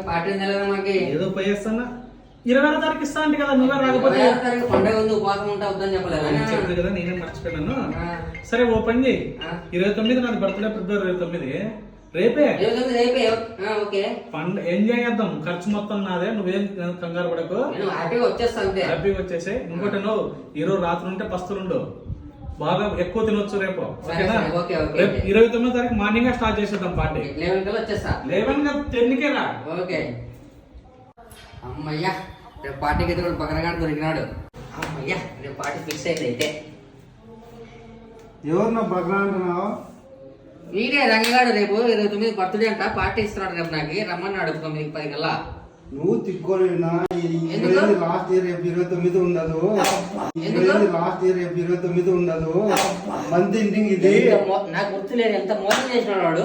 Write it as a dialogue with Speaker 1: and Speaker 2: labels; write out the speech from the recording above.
Speaker 1: Party మనకి
Speaker 2: ఏదో పోయేస్తానా 26వ తారీఖు ఇస్తా అంటే కదా నువ్వే రాకపోతే
Speaker 1: పండుగ ఉంది ఉపవాసం ఉంటా వద్దని చెప్పలేదు
Speaker 2: కదా నేనే మర్చిపోయినాను. సరే ఓ పని చేయి 29 నాది బర్త్డే ఫిబ్రవరి 29 రేపే ఎంజాయ్ చేద్దాం. ఖర్చు మొత్తం నాదే, నువ్వేం కంగారు పడకు, హ్యాపీగా వచ్చేసే. ఇంకోటి నువ్వు ఈరోజు రాత్రి ఉంటే పస్తులుండు, బాగా ఎక్కువ తినొచ్చు రేపు. రేపు 29వ తారీఖు మార్నింగ్ స్టార్ట్ చేసేద్దాం పార్టీ. 11 గా 10కే రా.
Speaker 1: అమ్మయ్యా రేపు పార్టీకి అయితే కూడా పక్కనగాడు దొరికినాడు. అమ్మయ్యా రేపు పార్టీ ఫిక్స్ అయితే.
Speaker 3: ఎవరు నా బగ్రా అంటున్నావు?
Speaker 1: వీడే రంగగాడు రేపు 29 బర్త్డే అంట, పార్టీ ఇస్తున్నాడు రేపు. నాకు రమ్మన్నాడు 9:10 కల్లా.
Speaker 3: నువ్వు తిక్కోలేనా? లాస్ట్ ఇయర్ రేపు 29 ఉండదు. లాస్ట్ ఇయర్ రేపు 29 ఉండదు. మంత్ ఎండింగ్ ఇది.
Speaker 1: నాకు గుర్తులేదు ఎంత మోసం చేసినాడు వాడు.